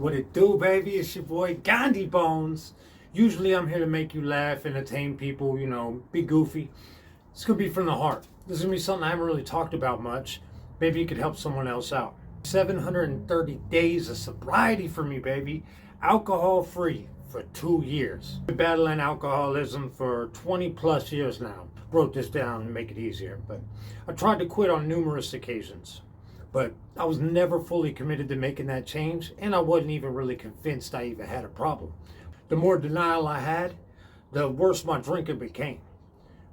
What it do, baby? It's your boy Ghandi Bones. Usually I'm here to make you laugh, entertain people, be goofy. It's gonna be from the heart. This is gonna be something I haven't really talked about much. Maybe it could help someone else out. 730 days of sobriety for me, baby. Alcohol free for 2 years. I've been battling alcoholism for 20 plus years now. Wrote this down to make it easier, but I tried to quit on numerous occasions. But I was never fully committed to making that change, and I wasn't even really convinced I even had a problem. The more denial I had, the worse my drinking became.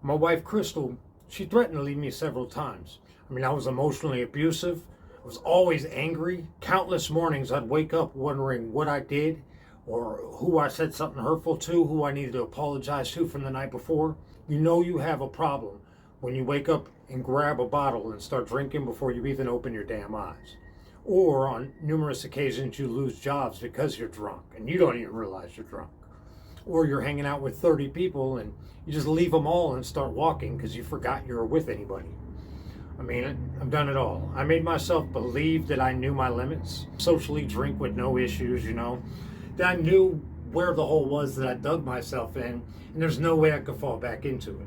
My wife, Crystal, she threatened to leave me several times. I was emotionally abusive. I was always angry. Countless mornings I'd wake up wondering what I did or who I said something hurtful to, who I needed to apologize to from the night before. You know you have a problem when you wake up and grab a bottle and start drinking before you even open your damn eyes. Or on numerous occasions you lose jobs because you're drunk and you don't even realize you're drunk. Or you're hanging out with 30 people and you just leave them all and start walking because you forgot you were with anybody. I've done it all. I made myself believe that I knew my limits, socially drink with no issues, that I knew where the hole was that I dug myself in, and there's no way I could fall back into it,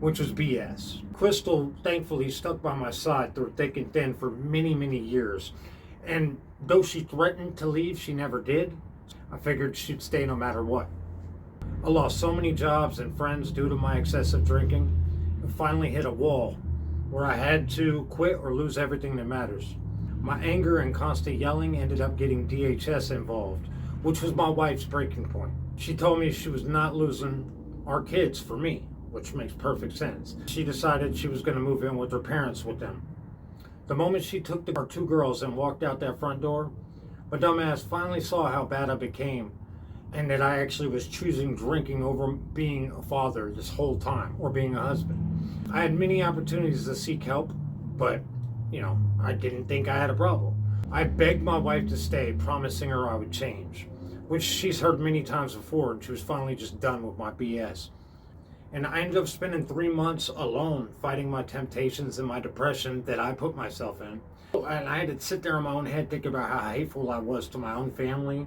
which was BS. Crystal thankfully stuck by my side through thick and thin for many, many years. And though she threatened to leave, she never did. I figured she'd stay no matter what. I lost so many jobs and friends due to my excessive drinking, and finally hit a wall where I had to quit or lose everything that matters. My anger and constant yelling ended up getting DHS involved, which was my wife's breaking point. She told me she was not losing our kids for me, which makes perfect sense. She decided she was going to move in with her parents with them. The moment she took our 2 girls and walked out that front door, my dumbass finally saw how bad I became and that I actually was choosing drinking over being a father this whole time or being a husband. I had many opportunities to seek help, but, I didn't think I had a problem. I begged my wife to stay, promising her I would change, which she's heard many times before, and she was finally just done with my BS. And I ended up spending 3 months alone fighting my temptations and my depression that I put myself in. And I had to sit there in my own head thinking about how hateful I was to my own family.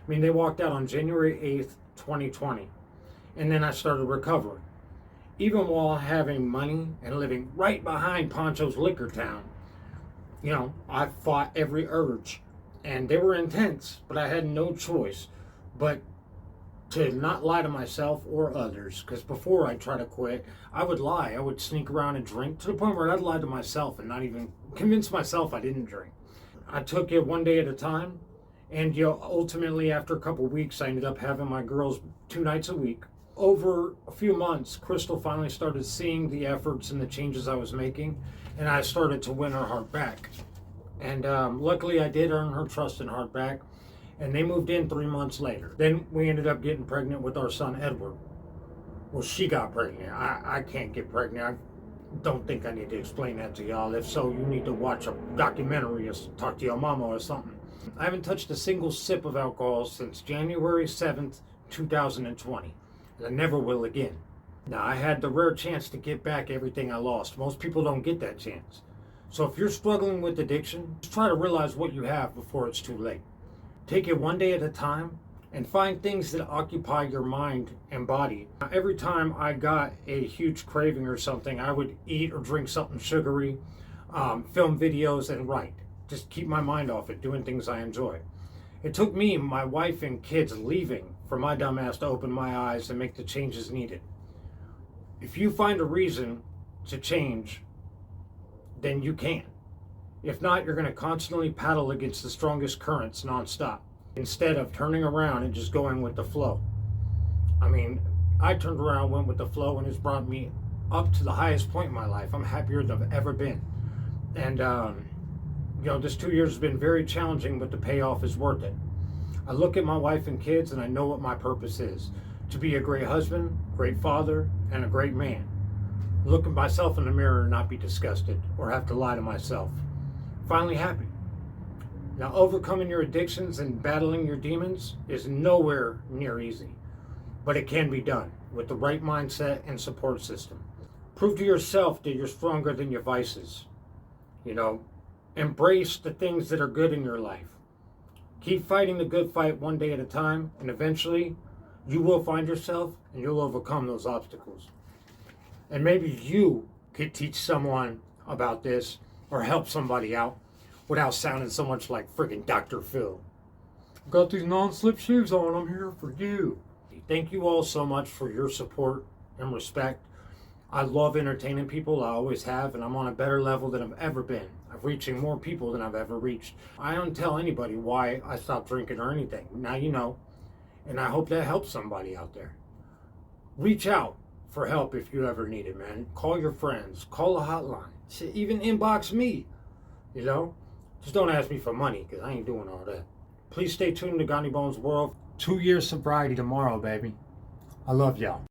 They walked out on January 8th, 2020. And then I started recovering. Even while having money and living right behind Poncho's Liquor Town, I fought every urge. And they were intense, but I had no choice but to not lie to myself or others, because before I try to quit, I would lie. I would sneak around and drink to the point where I'd lie to myself and not even convince myself I didn't drink. I took it one day at a time, and ultimately after a couple weeks, I ended up having my girls 2 nights a week. Over a few months, Crystal finally started seeing the efforts and the changes I was making, and I started to win her heart back. And luckily I did earn her trust and heart back. And they moved in 3 months later. Then we ended up getting pregnant with our son, Edward. Well, she got pregnant. I can't get pregnant. I don't think I need to explain that to y'all. If so, you need to watch a documentary or talk to your mama or something. I haven't touched a single sip of alcohol since January 7th, 2020. And I never will again. Now, I had the rare chance to get back everything I lost. Most people don't get that chance. So if you're struggling with addiction, just try to realize what you have before it's too late. Take it one day at a time and find things that occupy your mind and body. Every time I got a huge craving or something, I would eat or drink something sugary, film videos, and write. Just keep my mind off it, doing things I enjoy. It took me, my wife, and kids leaving for my dumbass to open my eyes and make the changes needed. If you find a reason to change, then you can. If not, you're going to constantly paddle against the strongest currents nonstop, instead of turning around and just going with the flow. I turned around, went with the flow, and it's brought me up to the highest point in my life. I'm happier than I've ever been. And, this 2 years has been very challenging, but the payoff is worth it. I look at my wife and kids, and I know what my purpose is: to be a great husband, great father, and a great man. Look at myself in the mirror and not be disgusted or have to lie to myself. Finally happy. Now, overcoming your addictions and battling your demons is nowhere near easy, but it can be done with the right mindset and support system. Prove to yourself that you're stronger than your vices. Embrace the things that are good in your life. Keep fighting the good fight one day at a time, and eventually you will find yourself and you'll overcome those obstacles. And maybe you could teach someone about this or help somebody out without sounding so much like friggin' Dr. Phil. Got these non-slip shoes on, I'm here for you. Thank you all so much for your support and respect. I love entertaining people, I always have, and I'm on a better level than I've ever been. I'm reaching more people than I've ever reached. I don't tell anybody why I stopped drinking or anything. Now you know, and I hope that helps somebody out there. Reach out for help if you ever need it, man. Call your friends, call a hotline, shit, even inbox me, you know? Just don't ask me for money, because I ain't doing all that. Please stay tuned to Ghandi Bones World. 2 years sobriety tomorrow, baby. I love y'all.